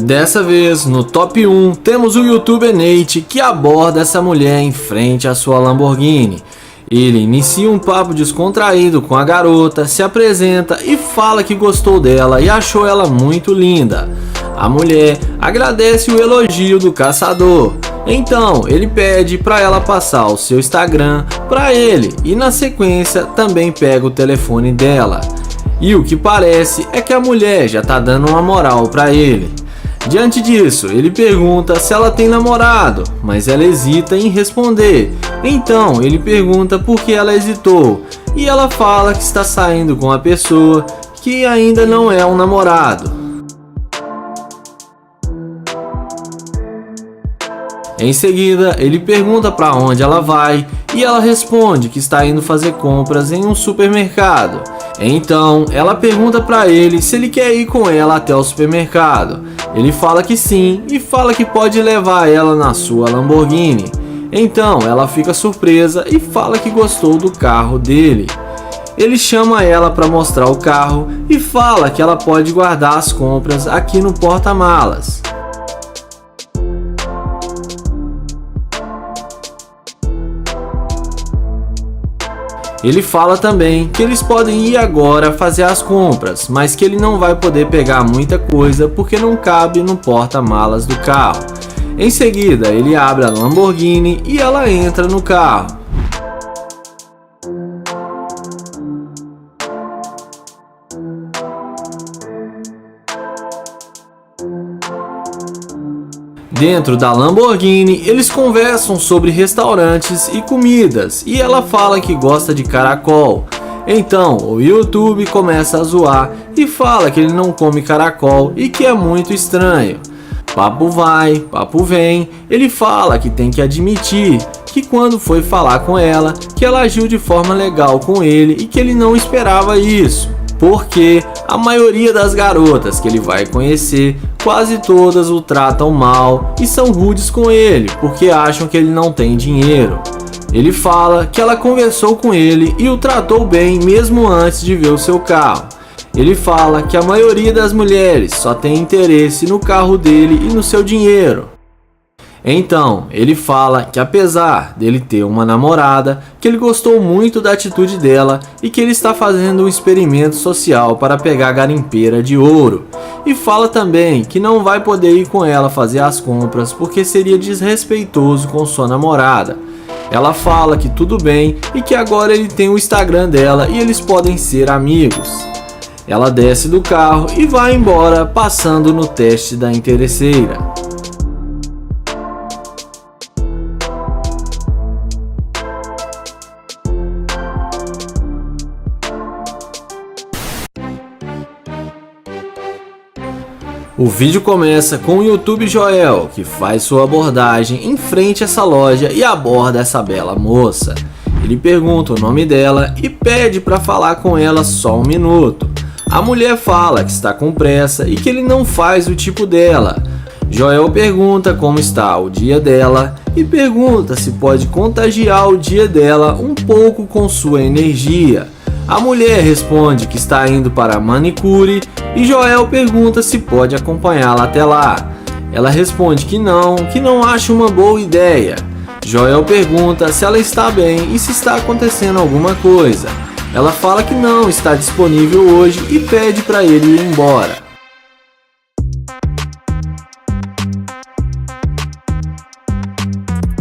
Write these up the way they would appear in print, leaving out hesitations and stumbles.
Dessa vez, no top 1, temos o youtuber Nate, que aborda essa mulher em frente à sua Lamborghini. Ele inicia um papo descontraído com a garota, se apresenta e fala que gostou dela e achou ela muito linda. A mulher agradece o elogio do caçador. Então ele pede para ela passar o seu Instagram para ele e na sequência também pega o telefone dela. E o que parece é que a mulher já tá dando uma moral para ele. Diante disso, ele pergunta se ela tem namorado, mas ela hesita em responder. Então ele pergunta por que ela hesitou e ela fala que está saindo com a pessoa que ainda não é um namorado. Em seguida, ele pergunta para onde ela vai e ela responde que está indo fazer compras em um supermercado. Então, ela pergunta para ele se ele quer ir com ela até o supermercado. Ele fala que sim e fala que pode levar ela na sua Lamborghini. Então, ela fica surpresa e fala que gostou do carro dele. Ele chama ela para mostrar o carro e fala que ela pode guardar as compras aqui no porta-malas. Ele fala também que eles podem ir agora fazer as compras, mas que ele não vai poder pegar muita coisa porque não cabe no porta-malas do carro. Em seguida, ele abre a Lamborghini e ela entra no carro. Dentro da Lamborghini, eles conversam sobre restaurantes e comidas e ela fala que gosta de caracol. Então, o YouTube começa a zoar e fala que ele não come caracol e que é muito estranho. Papo vai, papo vem, ele fala que tem que admitir que quando foi falar com ela, que ela agiu de forma legal com ele e que ele não esperava isso. Porque a maioria das garotas que ele vai conhecer, quase todas o tratam mal e são rudes com ele, porque acham que ele não tem dinheiro. Ele fala que ela conversou com ele e o tratou bem mesmo antes de ver o seu carro. Ele fala que a maioria das mulheres só tem interesse no carro dele e no seu dinheiro. Então, ele fala que apesar dele ter uma namorada, que ele gostou muito da atitude dela e que ele está fazendo um experimento social para pegar a garimpeira de ouro. E fala também que não vai poder ir com ela fazer as compras porque seria desrespeitoso com sua namorada. Ela fala que tudo bem e que agora ele tem o Instagram dela e eles podem ser amigos. Ela desce do carro e vai embora, passando no teste da interesseira. O vídeo começa com o YouTube Joel, que faz sua abordagem em frente a essa loja e aborda essa bela moça. Ele pergunta o nome dela e pede para falar com ela só um minuto. A mulher fala que está com pressa e que ele não faz o tipo dela. Joel pergunta como está o dia dela e pergunta se pode contagiar o dia dela um pouco com sua energia. A mulher responde que está indo para a manicure e Joel pergunta se pode acompanhá-la até lá. Ela responde que não acha uma boa ideia. Joel pergunta se ela está bem e se está acontecendo alguma coisa. Ela fala que não está disponível hoje e pede para ele ir embora.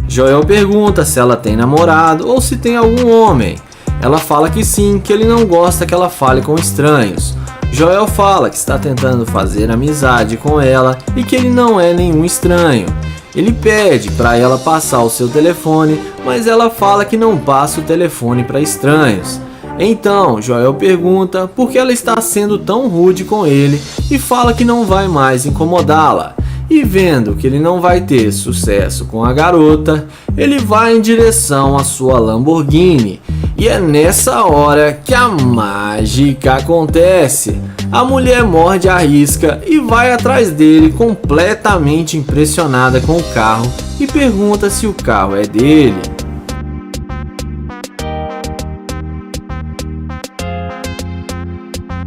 Joel pergunta se ela tem namorado ou se tem algum homem. Ela fala que sim, que ele não gosta que ela fale com estranhos. Joel fala que está tentando fazer amizade com ela e que ele não é nenhum estranho. Ele pede para ela passar o seu telefone, mas ela fala que não passa o telefone para estranhos. Então, Joel pergunta por que ela está sendo tão rude com ele e fala que não vai mais incomodá-la. E vendo que ele não vai ter sucesso com a garota, ele vai em direção à sua Lamborghini. E é nessa hora que a mágica acontece. A mulher morde a risca e vai atrás dele completamente impressionada com o carro e pergunta se o carro é dele.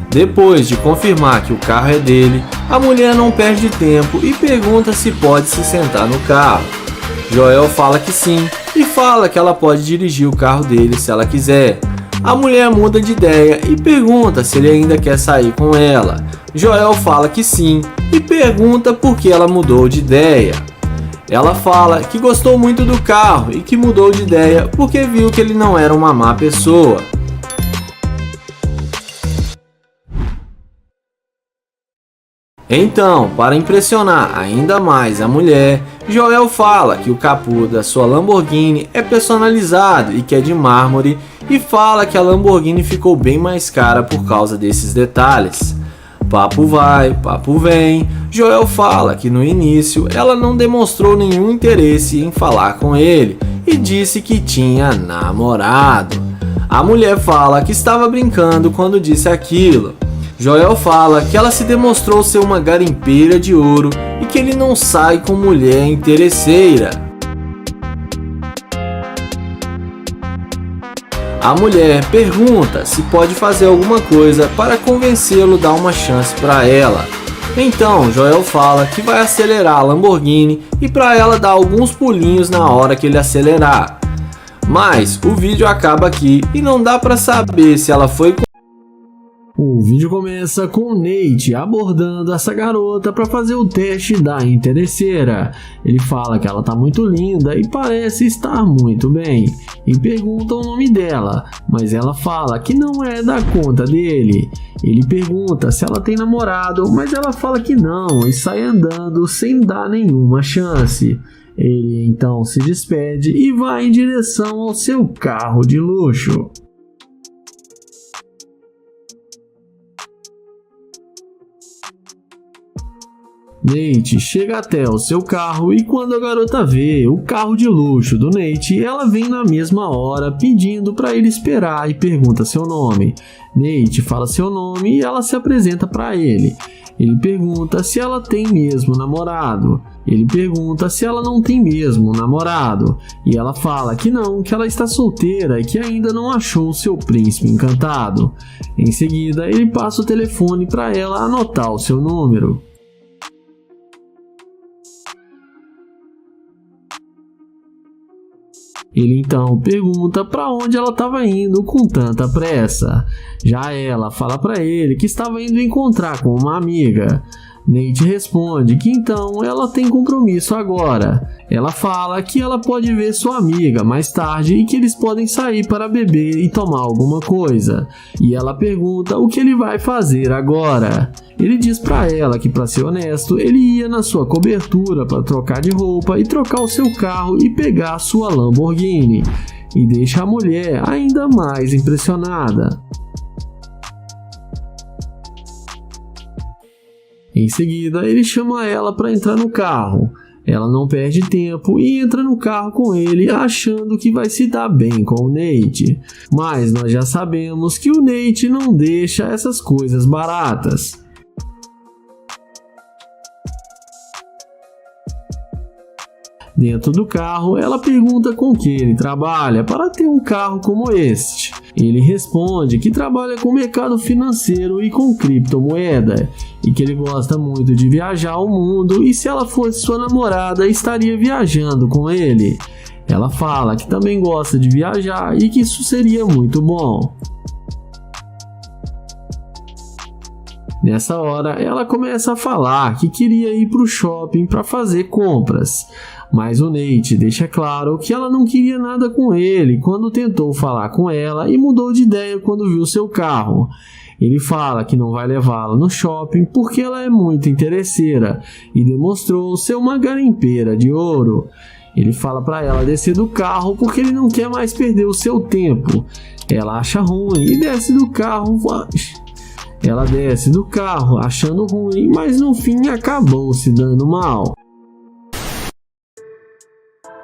Depois de confirmar que o carro é dele, A mulher não perde tempo e pergunta se pode se sentar no carro. Joel fala que sim e fala que ela pode dirigir o carro dele se ela quiser. A mulher muda de ideia e pergunta se ele ainda quer sair com ela. Joel fala que sim e pergunta por que ela mudou de ideia. Ela fala que gostou muito do carro e que mudou de ideia porque viu que ele não era uma má pessoa. Então, para impressionar ainda mais a mulher, Joel fala que o capô da sua Lamborghini é personalizado e que é de mármore e fala que a Lamborghini ficou bem mais cara por causa desses detalhes. Papo vai, papo vem, Joel fala que no início ela não demonstrou nenhum interesse em falar com ele e disse que tinha namorado. A mulher fala que estava brincando quando disse aquilo. Joel fala que ela se demonstrou ser uma garimpeira de ouro e que ele não sai com mulher interesseira. A mulher pergunta se pode fazer alguma coisa para convencê-lo a dar uma chance para ela. Então Joel fala que vai acelerar a Lamborghini e para ela dar alguns pulinhos na hora que ele acelerar. Mas o vídeo acaba aqui e não dá para saber se ela foi. O vídeo começa com o Nate abordando essa garota para fazer o teste da interesseira. Ele fala que ela tá muito linda e parece estar muito bem, e pergunta o nome dela, mas ela fala que não é da conta dele. Ele pergunta se ela tem namorado, mas ela fala que não e sai andando sem dar nenhuma chance. Ele então se despede e vai em direção ao seu carro de luxo. Nate chega até o seu carro e quando a garota vê o carro de luxo do Nate, ela vem na mesma hora pedindo para ele esperar e pergunta seu nome. Nate fala seu nome e ela se apresenta para ele. Ele pergunta se ela tem mesmo namorado. Ele pergunta se ela não tem mesmo namorado. E ela fala que não, que ela está solteira e que ainda não achou seu príncipe encantado. Em seguida, ele passa o telefone para ela anotar o seu número. Ele então pergunta para onde ela estava indo com tanta pressa. Já ela fala para ele que estava indo encontrar com uma amiga. Nate responde que então ela tem compromisso agora. Ela fala que ela pode ver sua amiga mais tarde e que eles podem sair para beber e tomar alguma coisa. E ela pergunta o que ele vai fazer agora. Ele diz para ela que, para ser honesto, ele ia na sua cobertura para trocar de roupa e trocar o seu carro e pegar a sua Lamborghini. E deixa a mulher ainda mais impressionada. Em seguida, ele chama ela para entrar no carro. Ela não perde tempo e entra no carro com ele, achando que vai se dar bem com o Nate. Mas nós já sabemos que o Nate não deixa essas coisas baratas. Dentro do carro, ela pergunta com que ele trabalha para ter um carro como este. Ele responde que trabalha com mercado financeiro e com criptomoeda, e que ele gosta muito de viajar ao mundo e se ela fosse sua namorada, estaria viajando com ele. Ela fala que também gosta de viajar e que isso seria muito bom. Nessa hora, ela começa a falar que queria ir para o shopping para fazer compras. Mas o Nate deixa claro que ela não queria nada com ele quando tentou falar com ela e mudou de ideia quando viu seu carro. Ele fala que não vai levá-la no shopping porque ela é muito interesseira e demonstrou ser uma garimpeira de ouro. Ele fala para ela descer do carro porque ele não quer mais perder o seu tempo. Ela acha ruim e desce do carro. Ela desce do carro achando ruim, mas no fim acabou se dando mal.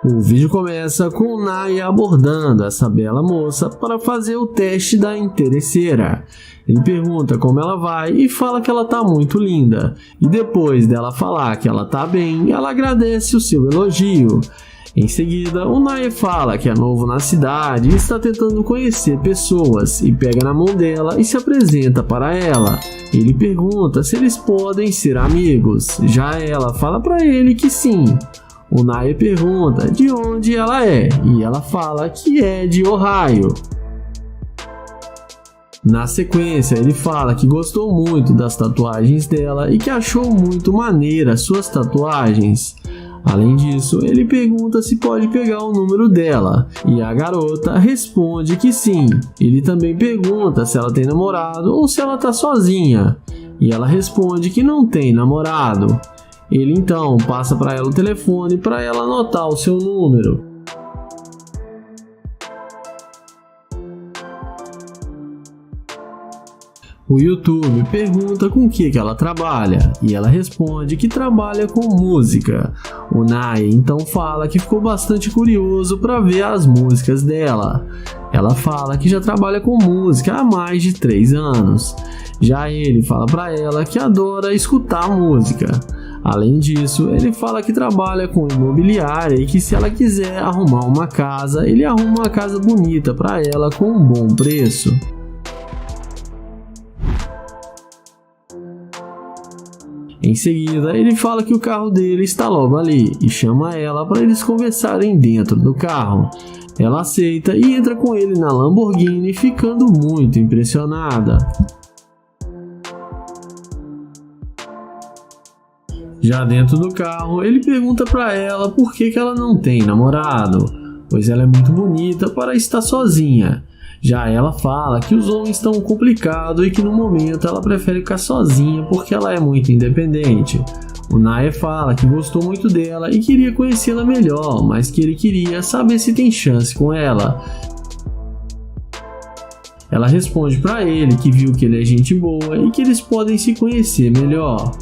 O vídeo começa com Naya abordando essa bela moça para fazer o teste da interesseira. Ele pergunta como ela vai e fala que ela tá muito linda. E depois dela falar que ela tá bem, ela agradece o seu elogio. Em seguida, o Naya fala que é novo na cidade e está tentando conhecer pessoas e pega na mão dela e se apresenta para ela. Ele pergunta se eles podem ser amigos, já ela fala para ele que sim. O Naya pergunta de onde ela é e ela fala que é de Ohio. Na sequência, ele fala que gostou muito das tatuagens dela e que achou muito maneira suas tatuagens. Além disso, ele pergunta se pode pegar o número dela, e a garota responde que sim. Ele também pergunta se ela tem namorado ou se ela tá sozinha, e ela responde que não tem namorado. Ele então passa para ela o telefone para ela anotar o seu número. O YouTube pergunta com o que ela trabalha e ela responde que trabalha com música. O Naya então fala que ficou bastante curioso para ver as músicas dela. Ela fala que já trabalha com música há mais de 3 anos. Já ele fala para ela que adora escutar música. Além disso, ele fala que trabalha com imobiliária e que se ela quiser arrumar uma casa, ele arruma uma casa bonita para ela com um bom preço. Em seguida, ele fala que o carro dele está logo ali e chama ela para eles conversarem dentro do carro. Ela aceita e entra com ele na Lamborghini, ficando muito impressionada. Já dentro do carro, ele pergunta para ela por que ela não tem namorado, pois ela é muito bonita para estar sozinha. Já ela fala que os homens estão complicados e que no momento ela prefere ficar sozinha porque ela é muito independente. O Naya fala que gostou muito dela e queria conhecê-la melhor, mas que ele queria saber se tem chance com ela. Ela responde para ele que viu que ele é gente boa e que eles podem se conhecer melhor.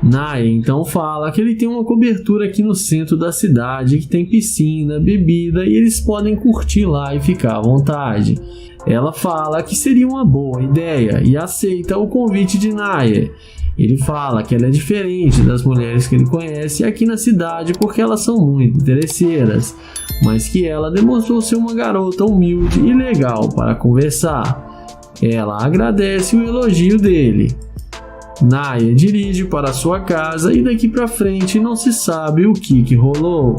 Naya então fala que ele tem uma cobertura aqui no centro da cidade que tem piscina, bebida e eles podem curtir lá e ficar à vontade. Ela fala que seria uma boa ideia e aceita o convite de Naya. Ele fala que ela é diferente das mulheres que ele conhece aqui na cidade porque elas são muito interesseiras, mas que ela demonstrou ser uma garota humilde e legal para conversar. Ela agradece o elogio dele. Naya dirige para sua casa e daqui para frente não se sabe o que rolou.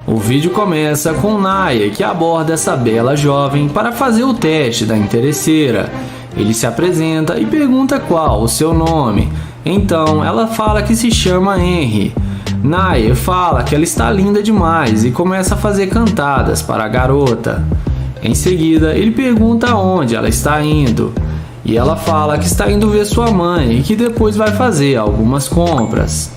O vídeo começa com Naya que aborda essa bela jovem para fazer o teste da interesseira. Ele se apresenta e pergunta qual o seu nome. Então ela fala que se chama Henry. Naya fala que ela está linda demais e começa a fazer cantadas para a garota. Em seguida, ele pergunta aonde ela está indo, e ela fala que está indo ver sua mãe e que depois vai fazer algumas compras.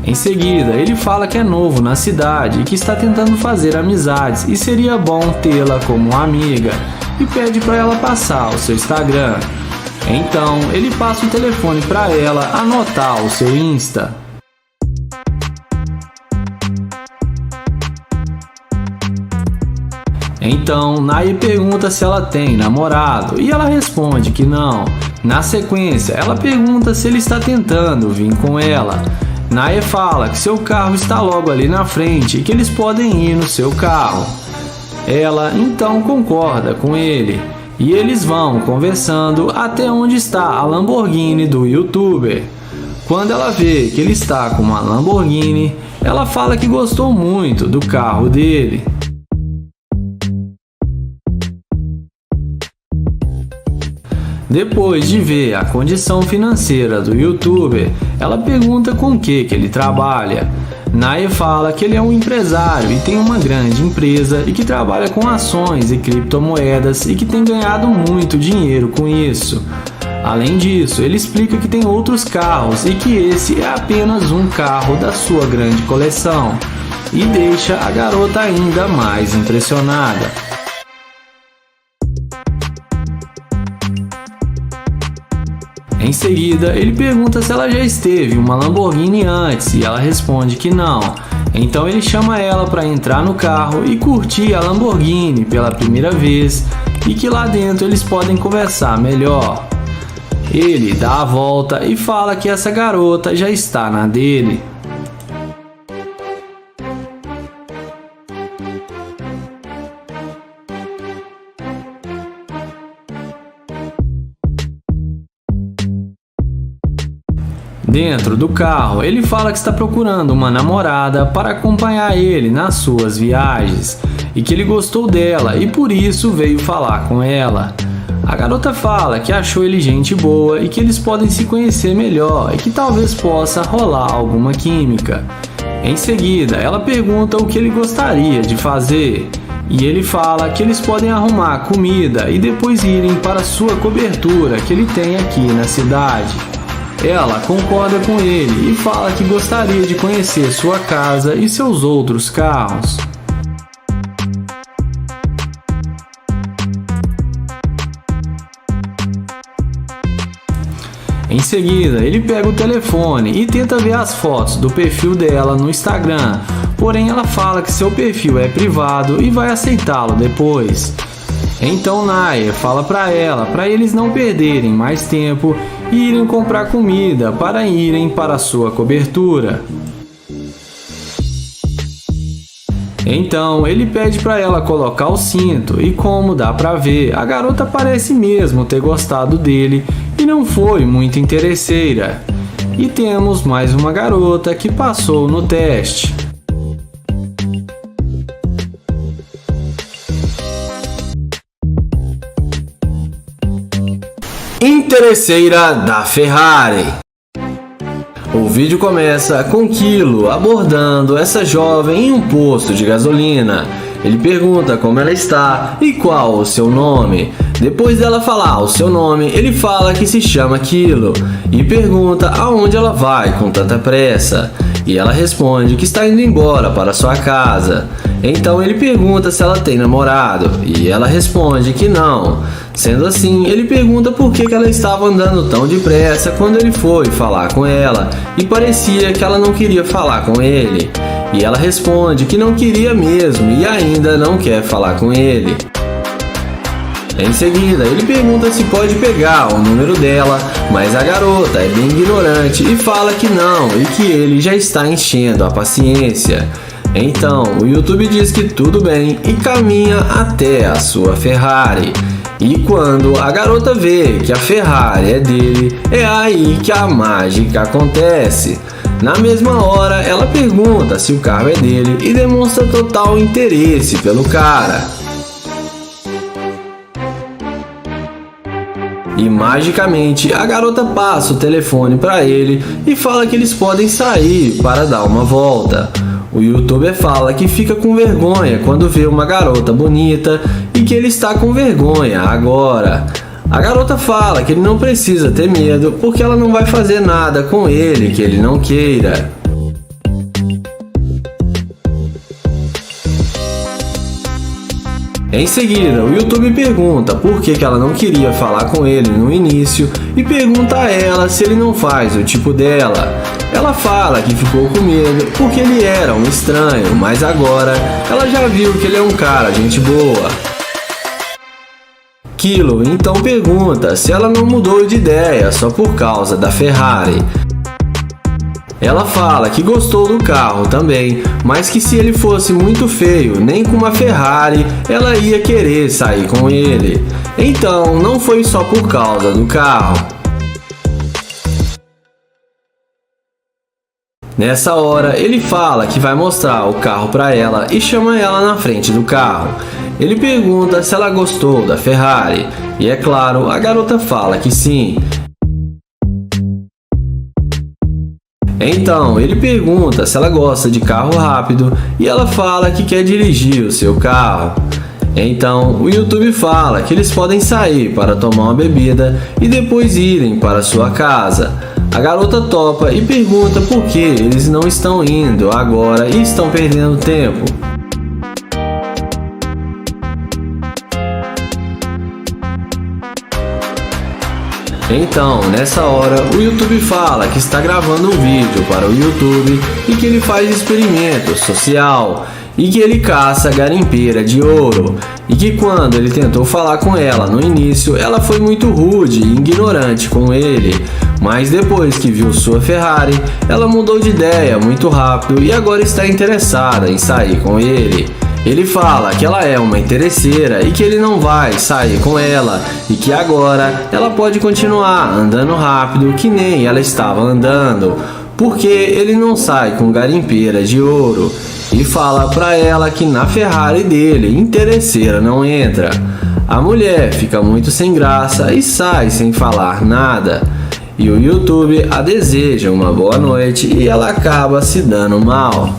Em seguida, ele fala que é novo na cidade e que está tentando fazer amizades e seria bom tê-la como uma amiga, e pede para ela passar o seu Instagram. Então, ele passa o telefone para ela anotar o seu Insta. Então, Naya pergunta se ela tem namorado e ela responde que não. Na sequência, ela pergunta se ele está tentando vir com ela. Naya fala que seu carro está logo ali na frente e que eles podem ir no seu carro. Ela então concorda com ele e eles vão conversando até onde está a Lamborghini do YouTuber. Quando ela vê que ele está com uma Lamborghini, ela fala que gostou muito do carro dele. Depois de ver a condição financeira do YouTuber, ela pergunta com o que ele trabalha. Naya fala que ele é um empresário e tem uma grande empresa e que trabalha com ações e criptomoedas e que tem ganhado muito dinheiro com isso. Além disso, ele explica que tem outros carros e que esse é apenas um carro da sua grande coleção e deixa a garota ainda mais impressionada. Em seguida, ele pergunta se ela já esteve em uma Lamborghini antes e ela responde que não. Então ele chama ela para entrar no carro e curtir a Lamborghini pela primeira vez e que lá dentro eles podem conversar melhor. Ele dá a volta e fala que essa garota já está na dele. Dentro do carro, ele fala que está procurando uma namorada para acompanhar ele nas suas viagens e que ele gostou dela e por isso veio falar com ela. A garota fala que achou ele gente boa e que eles podem se conhecer melhor e que talvez possa rolar alguma química. Em seguida, ela pergunta o que ele gostaria de fazer e ele fala que eles podem arrumar comida e depois irem para sua cobertura que ele tem aqui na cidade. Ela concorda com ele e fala que gostaria de conhecer sua casa e seus outros carros. Em seguida, ele pega o telefone e tenta ver as fotos do perfil dela no Instagram, porém ela fala que seu perfil é privado e vai aceitá-lo depois. Então Nair fala para eles não perderem mais tempo e irem comprar comida para irem para a sua cobertura. Então ele pede para ela colocar o cinto e como dá para ver, a garota parece mesmo ter gostado dele e não foi muito interesseira. E temos mais uma garota que passou no teste. Interesseira da Ferrari. O vídeo começa com Kilo abordando essa jovem em um posto de gasolina. Ele pergunta como ela está e qual o seu nome. Depois dela falar o seu nome, ele fala que se chama Kilo e pergunta aonde ela vai com tanta pressa. E ela responde que está indo embora para sua casa. Então ele pergunta se ela tem namorado e ela responde que não. Sendo assim, ele pergunta por que ela estava andando tão depressa quando ele foi falar com ela e parecia que ela não queria falar com ele. E ela responde que não queria mesmo e ainda não quer falar com ele. Em seguida, ele pergunta se pode pegar o número dela, mas a garota é bem ignorante e fala que não e que ele já está enchendo a paciência. Então, o YouTube diz que tudo bem e caminha até a sua Ferrari. E quando a garota vê que a Ferrari é dele, é aí que a mágica acontece. Na mesma hora, ela pergunta se o carro é dele e demonstra total interesse pelo cara. E magicamente, a garota passa o telefone para ele e fala que eles podem sair para dar uma volta. O youtuber fala que fica com vergonha quando vê uma garota bonita e que ele está com vergonha agora. A garota fala que ele não precisa ter medo porque ela não vai fazer nada com ele que ele não queira. Em seguida, o YouTube pergunta por que ela não queria falar com ele no início e pergunta a ela se ele não faz o tipo dela. Ela fala que ficou com medo porque ele era um estranho, mas agora ela já viu que ele é um cara gente boa. Kilo então pergunta se ela não mudou de ideia só por causa da Ferrari. Ela fala que gostou do carro também, mas que se ele fosse muito feio, nem com uma Ferrari, ela ia querer sair com ele. Então, não foi só por causa do carro. Nessa hora, ele fala que vai mostrar o carro para ela e chama ela na frente do carro. Ele pergunta se ela gostou da Ferrari, e é claro, a garota fala que sim. Então, ele pergunta se ela gosta de carro rápido e ela fala que quer dirigir o seu carro. Então, o YouTube fala que eles podem sair para tomar uma bebida e depois irem para sua casa. A garota topa e pergunta por que eles não estão indo agora e estão perdendo tempo. Então, nessa hora, o YouTube fala que está gravando um vídeo para o YouTube e que ele faz experimento social e que ele caça garimpeira de ouro e que quando ele tentou falar com ela no início, ela foi muito rude e ignorante com ele, mas depois que viu sua Ferrari, ela mudou de ideia muito rápido e agora está interessada em sair com ele. Ele fala que ela é uma interesseira e que ele não vai sair com ela e que agora ela pode continuar andando rápido que nem ela estava andando, porque ele não sai com garimpeira de ouro. E fala pra ela que na Ferrari dele, interesseira não entra. A mulher fica muito sem graça e sai sem falar nada. E o YouTube a deseja uma boa noite e ela acaba se dando mal.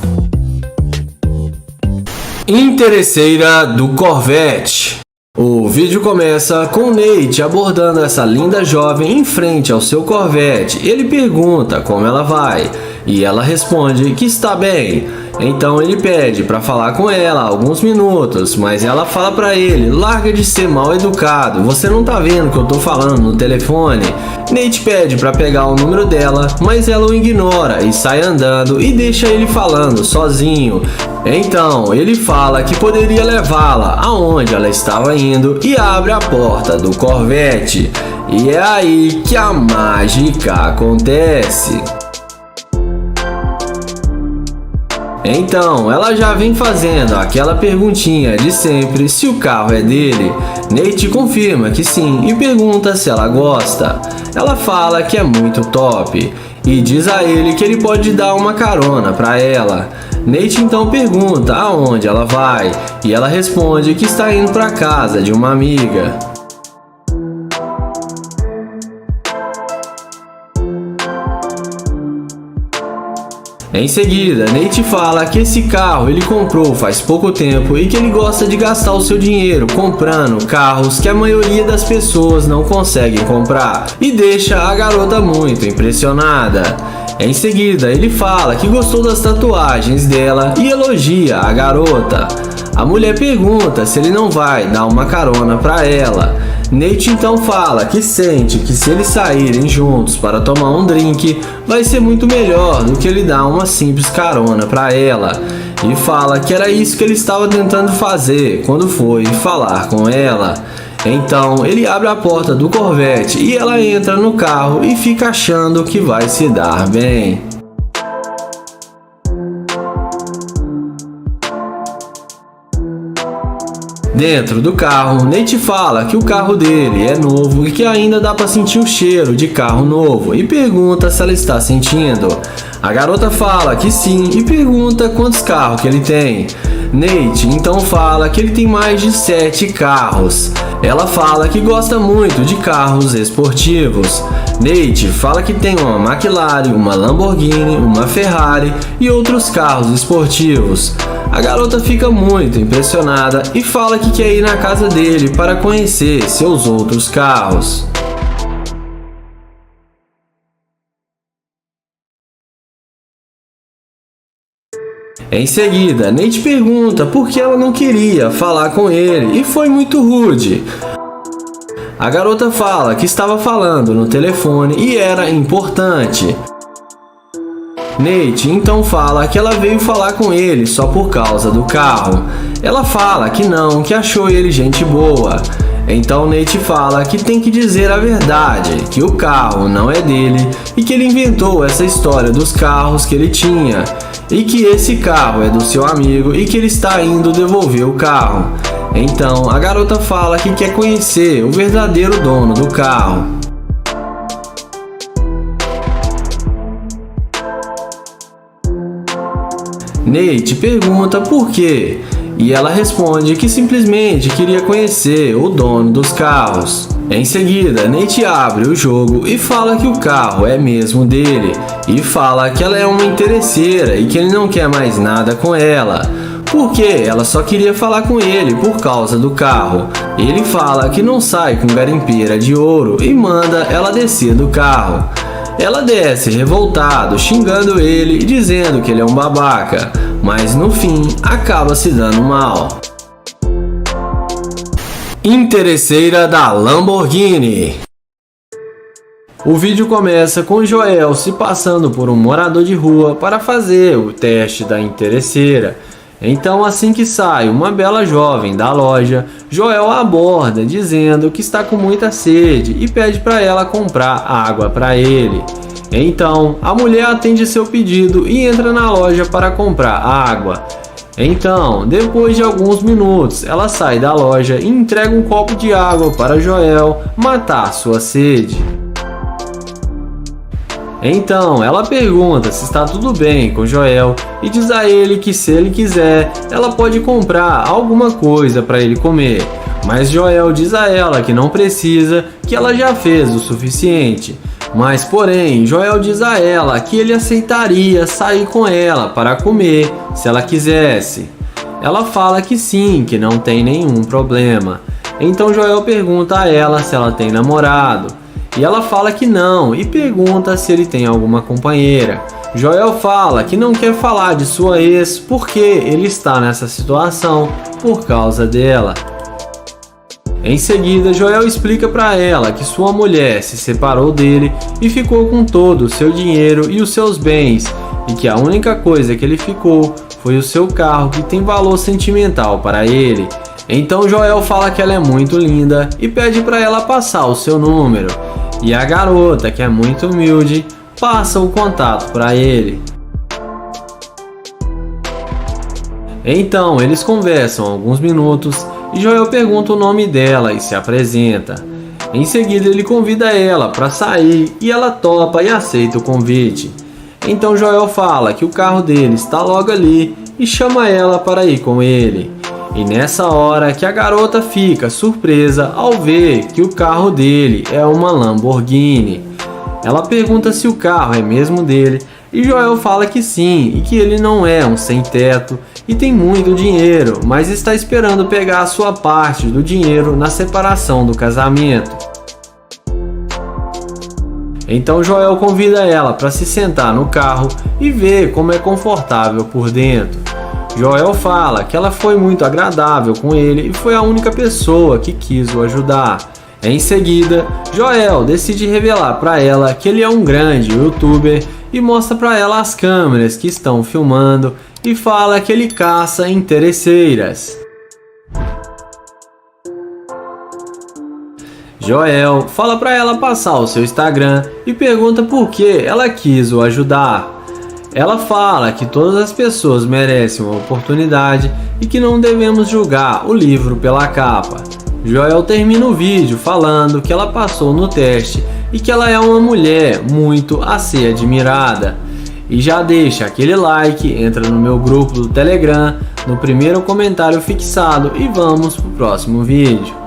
Interesseira do Corvette. O vídeo começa com Nate abordando essa linda jovem em frente ao seu Corvette. Ele pergunta como ela vai e ela responde que está bem. Então ele pede para falar com ela alguns minutos, mas ela fala para ele: larga de ser mal educado, você não tá vendo que eu tô falando no telefone? Nate pede para pegar o número dela, mas ela o ignora e sai andando e deixa ele falando sozinho. Então ele fala que poderia levá-la aonde ela estava indo e abre a porta do Corvette. E é aí que a mágica acontece. Então, ela já vem fazendo aquela perguntinha de sempre se o carro é dele. Nate confirma que sim e pergunta se ela gosta. Ela fala que é muito top e diz a ele que ele pode dar uma carona para ela. Nate então pergunta aonde ela vai e ela responde que está indo para casa de uma amiga. Em seguida, Nate fala que esse carro ele comprou faz pouco tempo e que ele gosta de gastar o seu dinheiro comprando carros que a maioria das pessoas não conseguem comprar e deixa a garota muito impressionada. Em seguida, ele fala que gostou das tatuagens dela e elogia a garota. A mulher pergunta se ele não vai dar uma carona para ela. Nate então fala que sente que se eles saírem juntos para tomar um drink, vai ser muito melhor do que ele dar uma simples carona para ela. E fala que era isso que ele estava tentando fazer quando foi falar com ela. Então ele abre a porta do Corvette e ela entra no carro e fica achando que vai se dar bem. Dentro do carro, Nate fala que o carro dele é novo e que ainda dá para sentir o cheiro de carro novo e pergunta se ela está sentindo. A garota fala que sim e pergunta quantos carros que ele tem. Nate então fala que ele tem mais de 7 carros. Ela fala que gosta muito de carros esportivos. Nate fala que tem uma McLaren, uma Lamborghini, uma Ferrari e outros carros esportivos. A garota fica muito impressionada e fala que quer ir na casa dele para conhecer seus outros carros. Em seguida, Nate pergunta por que ela não queria falar com ele e foi muito rude. A garota fala que estava falando no telefone e era importante. Nate então fala que ela veio falar com ele só por causa do carro. Ela fala que não, que achou ele gente boa. Então Nate fala que tem que dizer a verdade, que o carro não é dele e que ele inventou essa história dos carros que ele tinha e que esse carro é do seu amigo e que ele está indo devolver o carro. Então a garota fala que quer conhecer o verdadeiro dono do carro. Nate pergunta por quê e ela responde que simplesmente queria conhecer o dono dos carros. Em seguida, Nate abre o jogo e fala que o carro é mesmo dele e fala que ela é uma interesseira e que ele não quer mais nada com ela, porque ela só queria falar com ele por causa do carro. Ele fala que não sai com garimpeira de ouro e manda ela descer do carro. Ela desce revoltado, xingando ele e dizendo que ele é um babaca, mas no fim acaba se dando mal. Interesseira da Lamborghini. O vídeo começa com Joel se passando por um morador de rua para fazer o teste da interesseira. Então, assim que sai uma bela jovem da loja, Joel a aborda dizendo que está com muita sede e pede para ela comprar água para ele. Então, a mulher atende seu pedido e entra na loja para comprar água. Então, depois de alguns minutos, ela sai da loja e entrega um copo de água para Joel matar sua sede. Então, ela pergunta se está tudo bem com Joel e diz a ele que se ele quiser, ela pode comprar alguma coisa para ele comer. Mas Joel diz a ela que não precisa, que ela já fez o suficiente. Mas porém, Joel diz a ela que ele aceitaria sair com ela para comer se ela quisesse. Ela fala que sim, que não tem nenhum problema. Então Joel pergunta a ela se ela tem namorado. E ela fala que não e pergunta se ele tem alguma companheira. Joel fala que não quer falar de sua ex porque ele está nessa situação por causa dela. Em seguida, Joel explica para ela que sua mulher se separou dele e ficou com todo o seu dinheiro e os seus bens, e que a única coisa que ele ficou foi o seu carro, que tem valor sentimental para ele. Então Joel fala que ela é muito linda e pede para ela passar o seu número. E a garota, que é muito humilde, passa o contato para ele. Então eles conversam alguns minutos e Joel pergunta o nome dela e se apresenta. Em seguida ele convida ela para sair e ela topa e aceita o convite. Então Joel fala que o carro dele está logo ali e chama ela para ir com ele. E nessa hora que a garota fica surpresa ao ver que o carro dele é uma Lamborghini. Ela pergunta se o carro é mesmo dele e Joel fala que sim e que ele não é um sem-teto e tem muito dinheiro, mas está esperando pegar a sua parte do dinheiro na separação do casamento. Então Joel convida ela para se sentar no carro e ver como é confortável por dentro. Joel fala que ela foi muito agradável com ele e foi a única pessoa que quis o ajudar. Em seguida, Joel decide revelar para ela que ele é um grande youtuber e mostra para ela as câmeras que estão filmando e fala que ele caça interesseiras. Joel fala para ela passar o seu Instagram e pergunta por que ela quis o ajudar. Ela fala que todas as pessoas merecem uma oportunidade e que não devemos julgar o livro pela capa. Joel termina o vídeo falando que ela passou no teste e que ela é uma mulher muito a ser admirada. E já deixa aquele like, entra no meu grupo do Telegram, no primeiro comentário fixado e vamos pro próximo vídeo.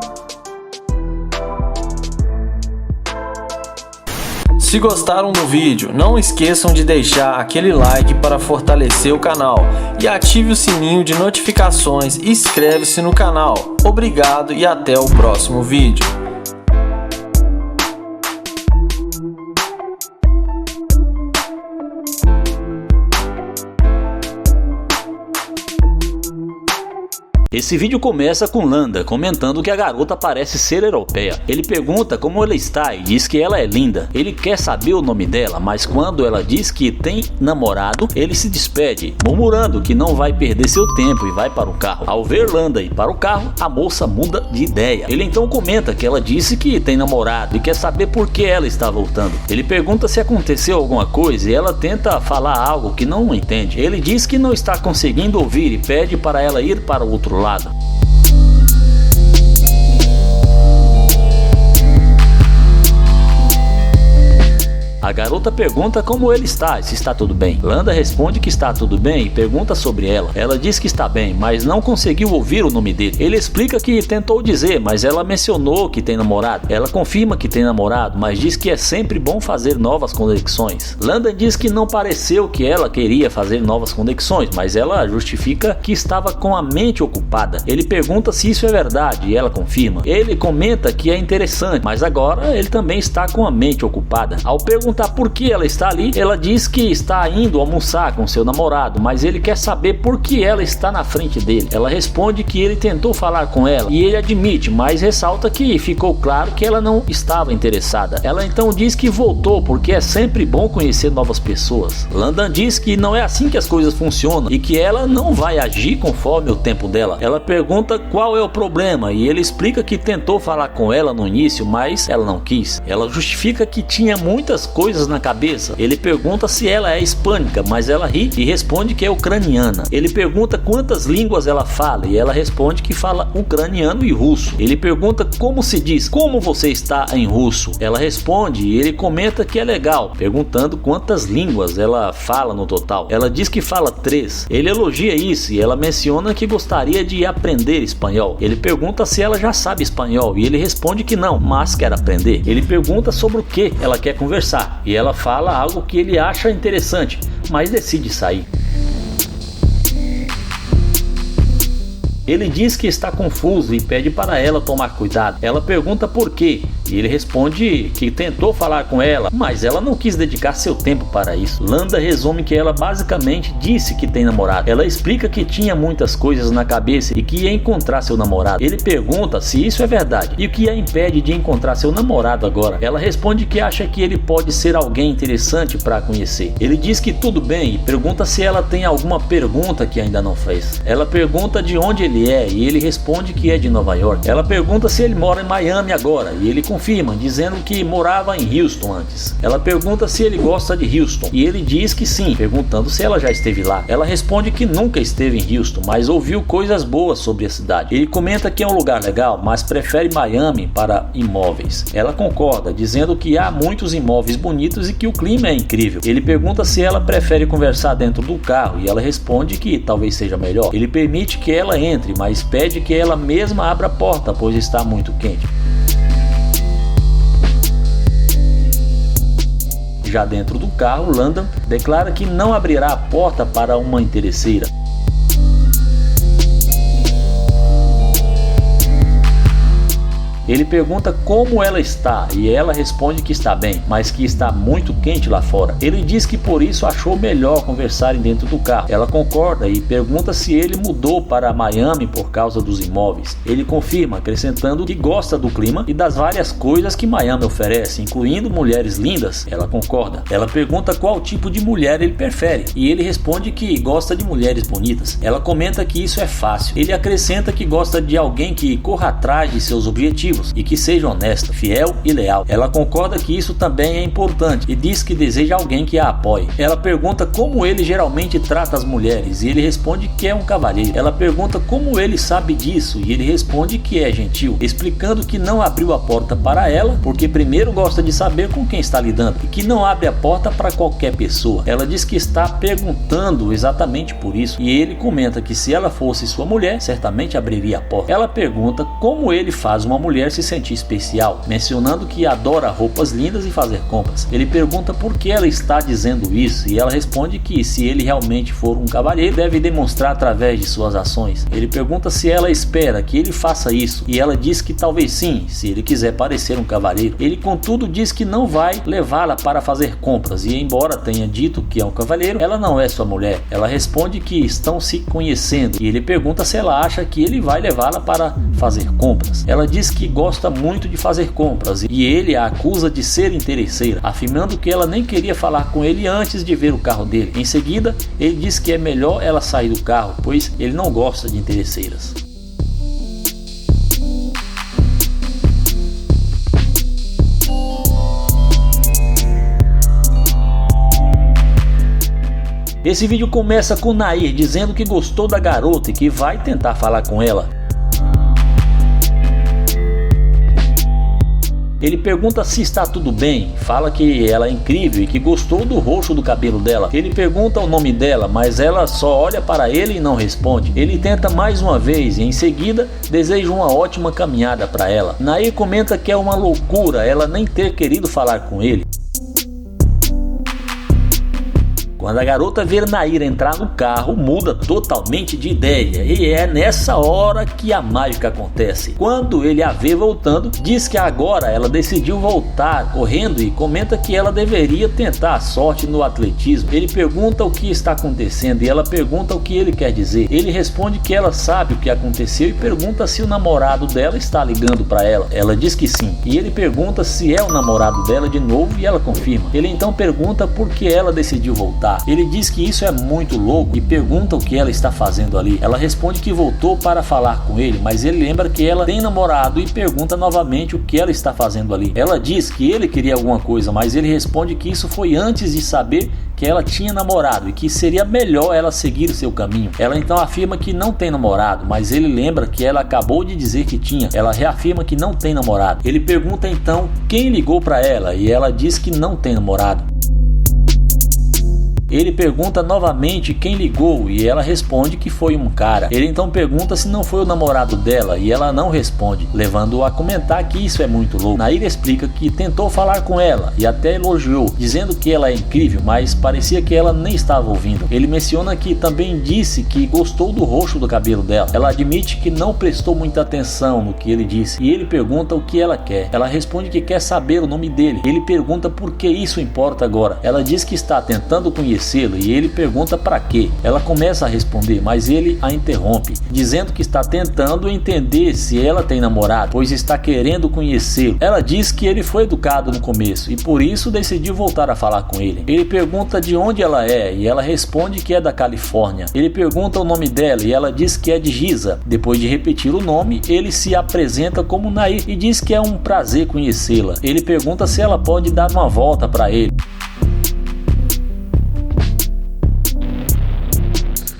Se gostaram do vídeo, não esqueçam de deixar aquele like para fortalecer o canal e ative o sininho de notificações e inscreve-se no canal. Obrigado e até o próximo vídeo. Esse vídeo começa com Landa comentando que a garota parece ser europeia. Ele pergunta como ela está e diz que ela é linda. Ele quer saber o nome dela, mas quando ela diz que tem namorado, ele se despede, murmurando que não vai perder seu tempo e vai para o carro. Ao ver Landa ir para o carro, a moça muda de ideia. Ele então comenta que ela disse que tem namorado e quer saber por que ela está voltando. Ele pergunta se aconteceu alguma coisa e ela tenta falar algo que não entende. Ele diz que não está conseguindo ouvir e pede para ela ir para o outro lado. A garota pergunta como ele está e se está tudo bem. Landa responde que está tudo bem e pergunta sobre ela. Ela diz que está bem, mas não conseguiu ouvir o nome dele. Ele explica que tentou dizer, mas ela mencionou que tem namorado. Ela confirma que tem namorado, mas diz que é sempre bom fazer novas conexões. Landa diz que não pareceu que ela queria fazer novas conexões, mas ela justifica que estava com a mente ocupada. Ele pergunta se isso é verdade e ela confirma. Ele comenta que é interessante, mas agora ele também está com a mente ocupada. Ao perguntar perguntar por que ela está ali, ela diz que está indo almoçar com seu namorado, mas ele quer saber por que ela está na frente dele. Ela responde que ele tentou falar com ela e ele admite, mas ressalta que ficou claro que ela não estava interessada. Ela então diz que voltou porque é sempre bom conhecer novas pessoas. Landa diz que não é assim que as coisas funcionam e que ela não vai agir conforme o tempo dela. Ela pergunta qual é o problema e ele explica que tentou falar com ela no início, mas ela não quis. Ela justifica que tinha muitas coisas na cabeça. Ele pergunta se ela é hispânica, mas ela ri e responde que é ucraniana. Ele pergunta quantas línguas ela fala e ela responde que fala ucraniano e russo. Ele pergunta como se diz, como você está em russo? Ela responde e ele comenta que é legal, perguntando quantas línguas ela fala no total. Ela diz que fala 3. Ele elogia isso e ela menciona que gostaria de aprender espanhol. Ele pergunta se ela já sabe espanhol e ele responde que não, mas quer aprender. Ele pergunta sobre o que ela quer conversar e ela fala algo que ele acha interessante, mas decide sair. Ele diz que está confuso e pede para ela tomar cuidado. Ela pergunta por quê e ele responde que tentou falar com ela, mas ela não quis dedicar seu tempo para isso. Landa resume que ela basicamente disse que tem namorado. Ela explica que tinha muitas coisas na cabeça e que ia encontrar seu namorado. Ele pergunta se isso é verdade e o que a impede de encontrar seu namorado agora. Ela responde que acha que ele pode ser alguém interessante para conhecer. Ele diz que tudo bem e pergunta se ela tem alguma pergunta que ainda não fez. Ela pergunta de onde ele é e ele responde que é de Nova York. Ela pergunta se ele mora em Miami agora e ele confirma, dizendo que morava em Houston antes. Ela pergunta se ele gosta de Houston e ele diz que sim, perguntando se ela já esteve lá. Ela responde que nunca esteve em Houston, mas ouviu coisas boas sobre a cidade. Ele comenta que é um lugar legal, mas prefere Miami para imóveis. Ela concorda, dizendo que há muitos imóveis bonitos e que o clima é incrível. Ele pergunta se ela prefere conversar dentro do carro e ela responde que talvez seja melhor. Ele permite que ela entre, mas pede que ela mesma abra a porta, pois está muito quente. Já dentro do carro, Landa declara que não abrirá a porta para uma interesseira. Ele pergunta como ela está e ela responde que está bem, mas que está muito quente lá fora. Ele diz que por isso achou melhor conversarem dentro do carro. Ela concorda e pergunta se ele mudou para Miami por causa dos imóveis. Ele confirma, acrescentando que gosta do clima e das várias coisas que Miami oferece, incluindo mulheres lindas. Ela concorda. Ela pergunta qual tipo de mulher ele prefere e ele responde que gosta de mulheres bonitas. Ela comenta que isso é fácil. Ele acrescenta que gosta de alguém que corra atrás de seus objetivos e que seja honesta, fiel e leal. Ela concorda que isso também é importante e diz que deseja alguém que a apoie. Ela pergunta como ele geralmente trata as mulheres e ele responde que é um cavalheiro. Ela pergunta como ele sabe disso e ele responde que é gentil, explicando que não abriu a porta para ela porque primeiro gosta de saber com quem está lidando e que não abre a porta para qualquer pessoa. Ela diz que está perguntando exatamente por isso e ele comenta que se ela fosse sua mulher, certamente abriria a porta. Ela pergunta como ele faz uma mulher se sentir especial, mencionando que adora roupas lindas e fazer compras. Ele pergunta por que ela está dizendo isso e ela responde que se ele realmente for um cavalheiro, deve demonstrar através de suas ações. Ele pergunta se ela espera que ele faça isso e ela diz que talvez sim, se ele quiser parecer um cavalheiro. Ele contudo diz que não vai levá-la para fazer compras e embora tenha dito que é um cavalheiro, ela não é sua mulher. Ela responde que estão se conhecendo e ele pergunta se ela acha que ele vai levá-la para fazer compras. Ela diz que gosta muito de fazer compras e ele a acusa de ser interesseira, afirmando que ela nem queria falar com ele antes de ver o carro dele. Em seguida, ele diz que é melhor ela sair do carro, pois ele não gosta de interesseiras. Esse vídeo começa com Nair dizendo que gostou da garota e que vai tentar falar com ela. Ele pergunta se está tudo bem, fala que ela é incrível e que gostou do roxo do cabelo dela. Ele pergunta o nome dela, mas ela só olha para ele e não responde. Ele tenta mais uma vez e em seguida deseja uma ótima caminhada para ela. Nair comenta que é uma loucura ela nem ter querido falar com ele. Quando a garota vê Nair entrar no carro, muda totalmente de ideia, e é nessa hora que a mágica acontece. Quando ele a vê voltando, diz que agora ela decidiu voltar correndo e comenta que ela deveria tentar a sorte no atletismo. Ele pergunta o que está acontecendo e ela pergunta o que ele quer dizer. Ele responde que ela sabe o que aconteceu e pergunta se o namorado dela está ligando para ela. Ela diz que sim, e ele pergunta se é o namorado dela de novo e ela confirma. Ele então pergunta por que ela decidiu voltar. Ele diz que isso é muito louco e pergunta o que ela está fazendo ali. Ela responde que voltou para falar com ele, mas ele lembra que ela tem namorado e pergunta novamente o que ela está fazendo ali. Ela diz que ele queria alguma coisa, mas ele responde que isso foi antes de saber que ela tinha namorado e que seria melhor ela seguir o seu caminho. Ela então afirma que não tem namorado, mas ele lembra que ela acabou de dizer que tinha. Ela reafirma que não tem namorado. Ele pergunta então quem ligou para ela e ela diz que não tem namorado. Ele pergunta novamente quem ligou e ela responde que foi um cara. Ele então pergunta se não foi o namorado dela e ela não responde, levando-o a comentar que isso é muito louco. Nair explica que tentou falar com ela e até elogiou, dizendo que ela é incrível, mas parecia que ela nem estava ouvindo. Ele menciona que também disse que gostou do roxo do cabelo dela. Ela admite que não prestou muita atenção no que ele disse e ele pergunta o que ela quer. Ela responde que quer saber o nome dele. Ele pergunta por que isso importa agora. Ela diz que está tentando conhecê-lo e ele pergunta para quê. Ela começa a responder, mas ele a interrompe, dizendo que está tentando entender se ela tem namorado, pois está querendo conhecê-lo. Ela diz que ele foi educado no começo e por isso decidiu voltar a falar com ele. Ele pergunta de onde ela é e ela responde que é da Califórnia. Ele pergunta o nome dela e ela diz que é de Giza. Depois de repetir o nome, ele se apresenta como Nair e diz que é um prazer conhecê-la. Ele pergunta se ela pode dar uma volta para ele.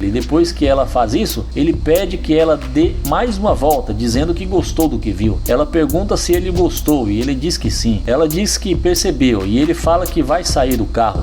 E depois que ela faz isso, ele pede que ela dê mais uma volta, dizendo que gostou do que viu. Ela pergunta se ele gostou e ele diz que sim. Ela diz que percebeu e ele fala que vai sair do carro.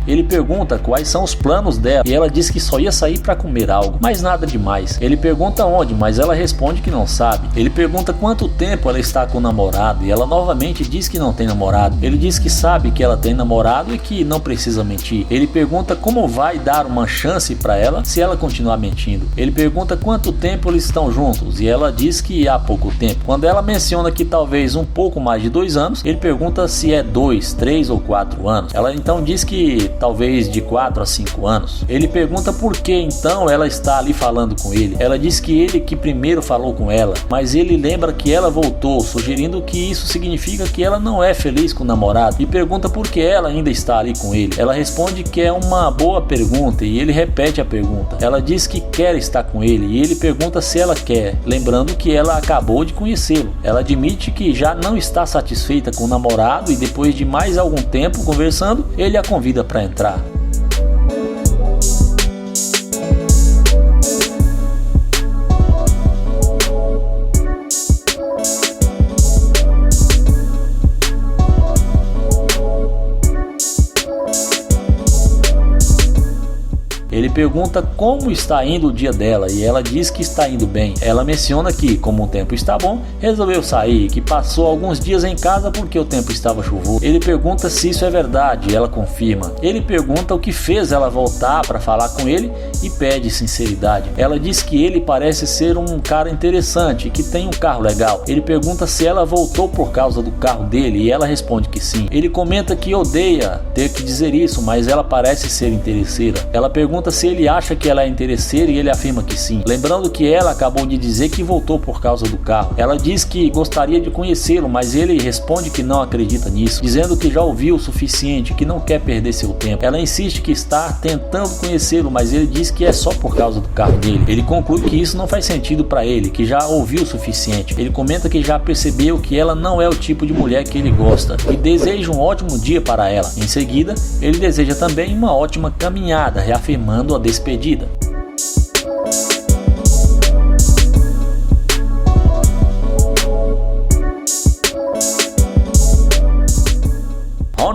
Ele pergunta quais são os planos dela e ela diz que só ia sair para comer algo, mas nada demais. Ele pergunta onde, mas ela responde que não sabe. Ele pergunta quanto tempo ela está com o namorado e ela novamente diz que não tem namorado. Ele diz que sabe que ela tem namorado e que não precisa mentir. Ele pergunta como vai dar uma chance para ela se ela continuar mentindo. Ele pergunta quanto tempo eles estão juntos e ela diz que há pouco tempo. Quando ela menciona que talvez um pouco mais de 2 anos, ele pergunta se é 2, 3 ou 4 anos. Ela então diz que talvez de 4 a 5 anos. Ele pergunta por que então ela está ali falando com ele. Ela diz que ele que primeiro falou com ela, mas ele lembra que ela voltou, sugerindo que isso significa que ela não é feliz com o namorado e pergunta por que ela ainda está ali com ele. Ela responde que é uma boa pergunta e ele repete a pergunta. Ela diz que quer estar com ele e ele pergunta se ela quer, lembrando que ela acabou de conhecê-lo. Ela admite que já não está satisfeita com o namorado e depois de mais algum tempo conversando, ele a convida para entrar. Ele pergunta como está indo o dia dela e ela diz que está indo bem. Ela menciona que, como o tempo está bom, resolveu sair e que passou alguns dias em casa porque o tempo estava chuvoso. Ele pergunta se isso é verdade e ela confirma. Ele pergunta o que fez ela voltar para falar com ele e pede sinceridade. Ela diz que ele parece ser um cara interessante e que tem um carro legal. Ele pergunta se ela voltou por causa do carro dele e ela responde que sim. Ele comenta que odeia ter que dizer isso, mas ela parece ser interesseira. Ela pergunta se ele acha que ela é interesseira e ele afirma que sim, lembrando que ela acabou de dizer que voltou por causa do carro. Ela diz que gostaria de conhecê-lo, mas ele responde que não acredita nisso, dizendo que já ouviu o suficiente, que não quer perder seu tempo. Ela insiste que está tentando conhecê-lo, mas ele diz que é só por causa do carro dele. Ele conclui que isso não faz sentido para ele, que já ouviu o suficiente. Ele comenta que já percebeu que ela não é o tipo de mulher que ele gosta e deseja um ótimo dia para ela. Em seguida, ele deseja também uma ótima caminhada, reafirmando a despedida.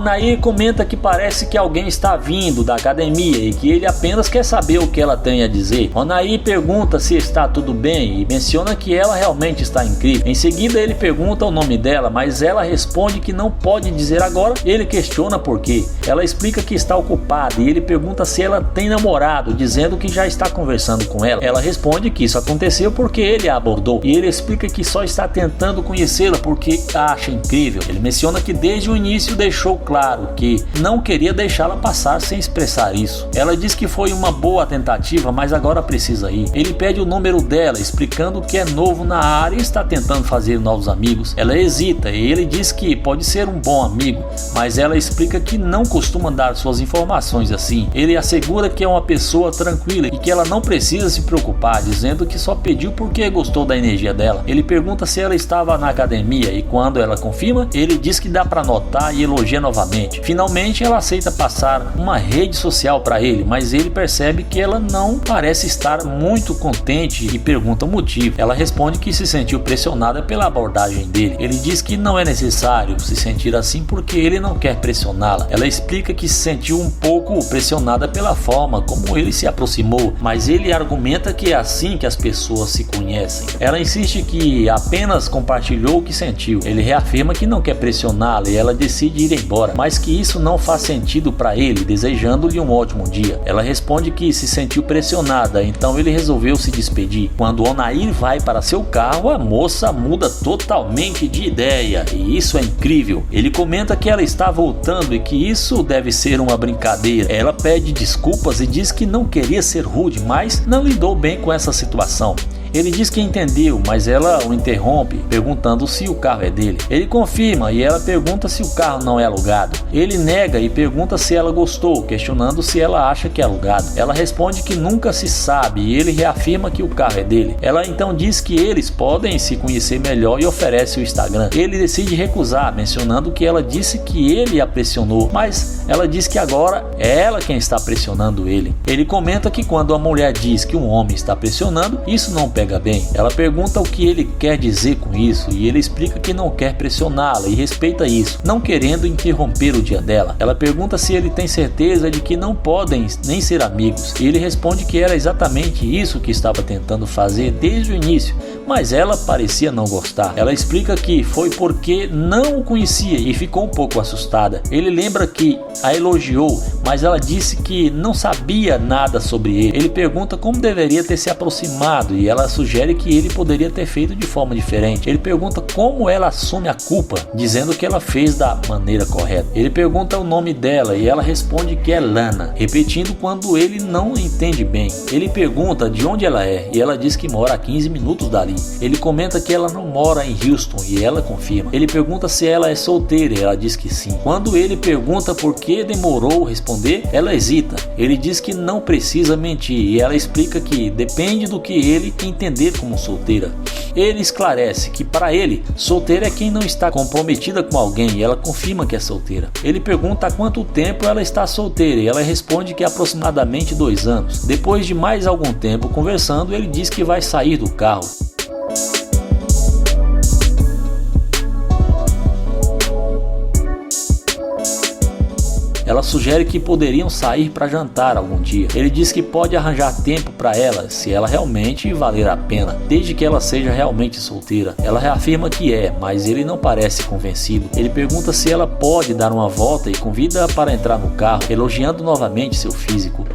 Onair comenta que parece que alguém está vindo da academia e que ele apenas quer saber o que ela tem a dizer. Onair pergunta se está tudo bem e menciona que ela realmente está incrível. Em seguida ele pergunta o nome dela, mas ela responde que não pode dizer agora. Ele questiona por quê. Ela explica que está ocupada e ele pergunta se ela tem namorado, dizendo que já está conversando com ela. Ela responde que isso aconteceu porque ele a abordou e ele explica que só está tentando conhecê-la porque a acha incrível. Ele menciona que desde o início deixou claro que não queria deixá-la passar sem expressar isso. Ela diz que foi uma boa tentativa, mas agora precisa ir. Ele pede o número dela, explicando que é novo na área e está tentando fazer novos amigos. Ela hesita e ele diz que pode ser um bom amigo, mas ela explica que não costuma dar suas informações assim. Ele assegura que é uma pessoa tranquila e que ela não precisa se preocupar, dizendo que só pediu porque gostou da energia dela. Ele pergunta se ela estava na academia e quando ela confirma, ele diz que dá para notar e elogia novamente. Finalmente ela aceita passar uma rede social para ele, mas ele percebe que ela não parece estar muito contente e pergunta o motivo. Ela responde que se sentiu pressionada pela abordagem dele. Ele diz que não é necessário se sentir assim porque ele não quer pressioná-la. Ela explica que se sentiu um pouco pressionada pela forma como ele se aproximou, mas ele argumenta que é assim que as pessoas se conhecem. Ela insiste que apenas compartilhou o que sentiu. Ele reafirma que não quer pressioná-la e ela decide ir embora, mas que isso não faz sentido para ele, desejando-lhe um ótimo dia. Ela responde que se sentiu pressionada, então ele resolveu se despedir. Quando Onair vai para seu carro, a moça muda totalmente de ideia e isso é incrível. Ele comenta que ela está voltando e que isso deve ser uma brincadeira. Ela pede desculpas e diz que não queria ser rude, mas não lidou bem com essa situação. Ele diz que entendeu, mas ela o interrompe, perguntando se o carro é dele. Ele confirma e ela pergunta se o carro não é alugado. Ele nega e pergunta se ela gostou, questionando se ela acha que é alugado. Ela responde que nunca se sabe e ele reafirma que o carro é dele. Ela então diz que eles podem se conhecer melhor e oferece o Instagram. Ele decide recusar, mencionando que ela disse que ele a pressionou, mas ela diz que agora é ela quem está pressionando ele. Ele comenta que quando a mulher diz que um homem está pressionando, isso não pega bem. Ela pergunta o que ele quer dizer com isso e ele explica que não quer pressioná-la e respeita isso, não querendo interromper o dia dela. Ela pergunta se ele tem certeza de que não podem nem ser amigos e ele responde que era exatamente isso que estava tentando fazer desde o início, mas ela parecia não gostar. Ela explica que foi porque não o conhecia e ficou um pouco assustada. Ele lembra que a elogiou, mas ela disse que não sabia nada sobre ele. Ele pergunta como deveria ter se aproximado e ela sugere que ele poderia ter feito de forma diferente. Ele pergunta como ela assume a culpa, dizendo que ela fez da maneira correta. Ele pergunta o nome dela e ela responde que é Lana, repetindo quando ele não entende bem. Ele pergunta de onde ela é e ela diz que mora a 15 minutos dali. Ele comenta que ela não mora em Houston e ela confirma. Ele pergunta se ela é solteira e ela diz que sim. Quando ele pergunta por que demorou a responder, ela hesita. Ele diz que não precisa mentir e ela explica que depende do que ele entender como solteira. Ele esclarece que para ele, solteira é quem não está comprometida com alguém e ela confirma que é solteira. Ele pergunta há quanto tempo ela está solteira e ela responde que é aproximadamente 2 anos. Depois de mais algum tempo conversando, ele diz que vai sair do carro. Ela sugere que poderiam sair para jantar algum dia. Ele diz que pode arranjar tempo para ela se ela realmente valer a pena, desde que ela seja realmente solteira. Ela reafirma que é, mas ele não parece convencido. Ele pergunta se ela pode dar uma volta e convida-a para entrar no carro, elogiando novamente seu físico.